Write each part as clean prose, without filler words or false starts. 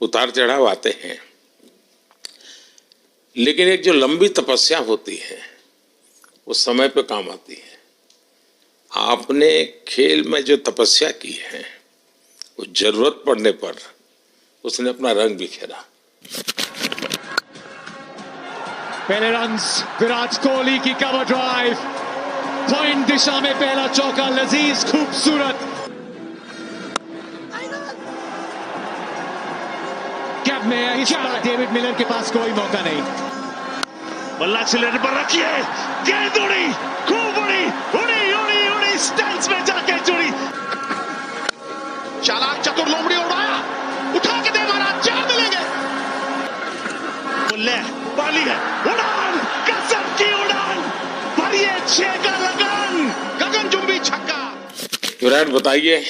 उतार चढ़ाव आते हैं, लेकिन एक जो लंबी तपस्या होती है वो समय पे काम आती है। आपने खेल में जो तपस्या की है वो जरूरत पड़ने पर उसने अपना रंग बिखेरा। पहले रन्स विराट कोहली की कवर ड्राइव, पॉइंट दिशा में पहला चौका लजीज खूबसूरत। कैप में इस बार डेविड मिलर के पास कोई मौका नहीं। बल्ला एक्सीलरेटर पर रखिए, गेंद उड़ी, खूब उड़ी, उड़ी उड़ी उड़ी, स्टैंड्स में जाके जुड़ी। चालाक चतुर लोमड़ी उड़ाया, उठा के दे मारा, 4 मिलेंगे। ले पाली है, उड़ान, गजब की उड़ान, भरिए 6 का लगान, गगनचुंबी छक्का। विराट, बताइए,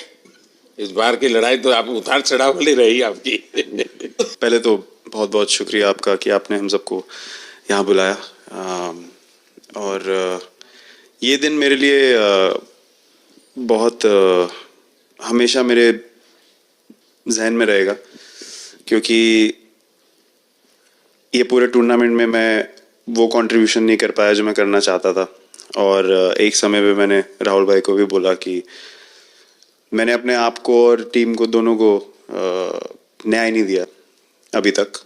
इस बार की लड़ाई तो आप उतार चढ़ाव वाली रही आपकी। पहले तो बहुत बहुत शुक्रिया आपका कि आपने हम सबको यहाँ बुलाया, और ये दिन मेरे लिए बहुत हमेशा मेरे जहन में रहेगा, क्योंकि ये पूरे टूर्नामेंट में मैं वो कंट्रीब्यूशन नहीं कर पाया जो मैं करना चाहता था। और एक समय पे मैंने राहुल भाई को भी बोला कि मैंने अपने आप को और टीम को दोनों को न्याय नहीं दिया अभी तक।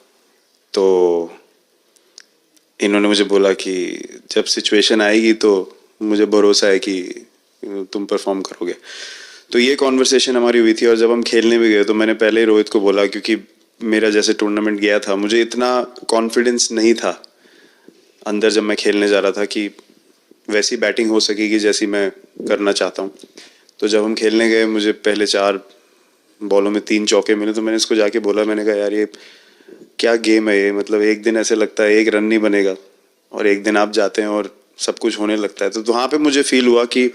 तो इन्होंने मुझे बोला कि जब सिचुएशन आएगी तो मुझे भरोसा है कि तुम परफॉर्म करोगे। तो ये कॉन्वर्सेशन हमारी हुई थी, और जब हम खेलने भी गए तो मैंने पहले ही रोहित को बोला, क्योंकि मेरा जैसे टूर्नामेंट गया था मुझे इतना कॉन्फिडेंस नहीं था अंदर जब मैं खेलने जा रहा था कि वैसी बैटिंग हो सकेगी जैसी मैं करना चाहता हूँ। तो जब हम खेलने गए मुझे पहले 4 बॉलों में 3 चौके मिले, तो मैंने इसको जाके बोला, मैंने कहा यार ये क्या गेम है ये, मतलब एक दिन ऐसे लगता है 1 रन नहीं बनेगा और एक दिन आप जाते हैं और सब कुछ होने लगता है। तो वहाँ पे मुझे फील हुआ कि,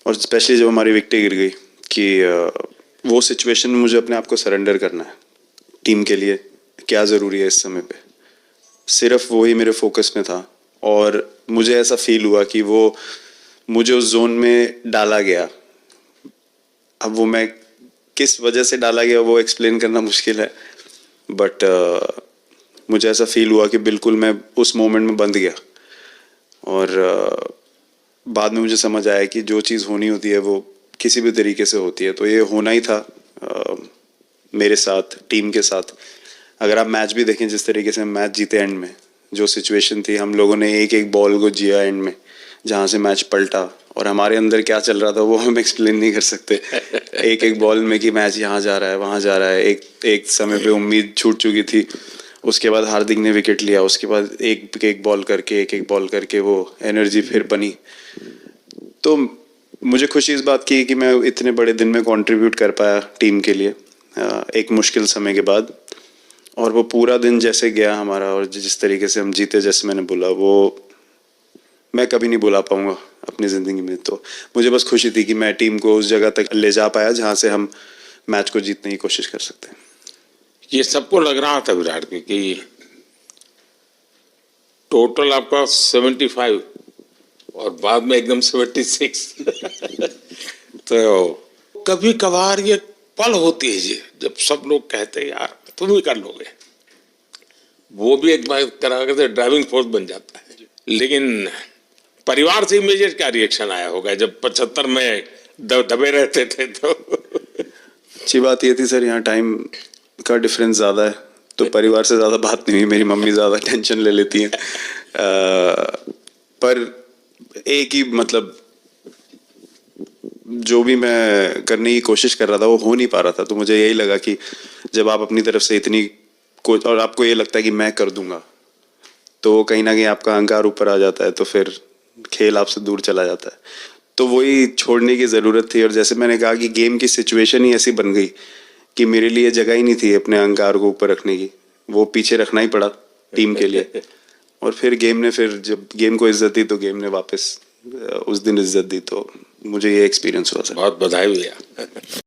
और स्पेशली जब हमारी विकेट गिर गई, कि वो सिचुएशन में मुझे अपने आप को सरेंडर करना है। टीम के लिए क्या ज़रूरी है इस समय पे, सिर्फ वही मेरे फोकस में था। और मुझे ऐसा फील हुआ कि वो मुझे उस जोन में डाला गया। अब वो मैं किस वजह से डाला गया वो एक्सप्लेन करना मुश्किल है, बट मुझे ऐसा फील हुआ कि बिल्कुल मैं उस मोमेंट में बंध गया। और बाद में मुझे समझ आया कि जो चीज़ होनी होती है वो किसी भी तरीके से होती है। तो ये होना ही था मेरे साथ, टीम के साथ। अगर आप मैच भी देखें, जिस तरीके से मैच जीते एंड में, जो सिचुएशन थी, हम लोगों ने एक एक बॉल को जिया एंड में, जहाँ से मैच पलटा, और हमारे अंदर क्या चल रहा था वो हम एक्सप्लेन नहीं कर सकते। एक एक बॉल में कि मैच यहाँ जा रहा है वहाँ जा रहा है। एक समय पे उम्मीद छूट चुकी थी, उसके बाद हार्दिक ने विकेट लिया, उसके बाद एक एक बॉल करके वो एनर्जी फिर बनी। तो मुझे खुशी इस बात की कि मैं इतने बड़े दिन में कंट्रीब्यूट कर पाया टीम के लिए एक मुश्किल समय के बाद। और वो पूरा दिन जैसे गया हमारा, और जिस तरीके से हम जीते, जैसे मैंने बोला, वो मैं कभी नहीं भुला पाऊंगा अपनी ज़िंदगी में। तो मुझे बस खुशी थी कि मैं टीम को उस जगह तक ले जा पाया जहाँ से हम मैच को जीतने की कोशिश कर सकते हैं। ये सबको लग रहा था विराट कि टोटल आपका 75 और बाद में एकदम 76। तो कभी कभार ये पल होती है जी, जब सब लोग कहते हैं यार तुम ही कर लोगे, वो भी एक बार करा के ड्राइविंग फोर्स बन जाता है। लेकिन परिवार से इमीडिएट क्या रिएक्शन आया होगा जब 75 में दबे रहते थे? तो अच्छी बात ये थी सर, यहाँ टाइम का डिफरेंस ज़्यादा है, तो परिवार से ज़्यादा बात नहीं हुई। मेरी मम्मी ज़्यादा टेंशन ले लेती हैं। पर एक ही, मतलब जो भी मैं करने की कोशिश कर रहा था वो हो नहीं पा रहा था। तो मुझे यही लगा कि जब आप अपनी तरफ से इतनी और आपको ये लगता है कि मैं कर दूंगा, तो कहीं ना कहीं आपका अहंकार ऊपर आ जाता है, तो फिर खेल आपसे दूर चला जाता है। तो वही छोड़ने की ज़रूरत थी। और जैसे मैंने कहा कि गेम की सिचुएशन ही ऐसी बन गई कि मेरे लिए जगह ही नहीं थी अपने अहंकार को ऊपर रखने की, वो पीछे रखना ही पड़ा टीम के लिए। और फिर गेम ने, फिर जब गेम को इज्जत दी तो गेम ने वापस उस दिन इज्जत दी। तो मुझे ये एक्सपीरियंस हुआ सर। बहुत बधाई भैया।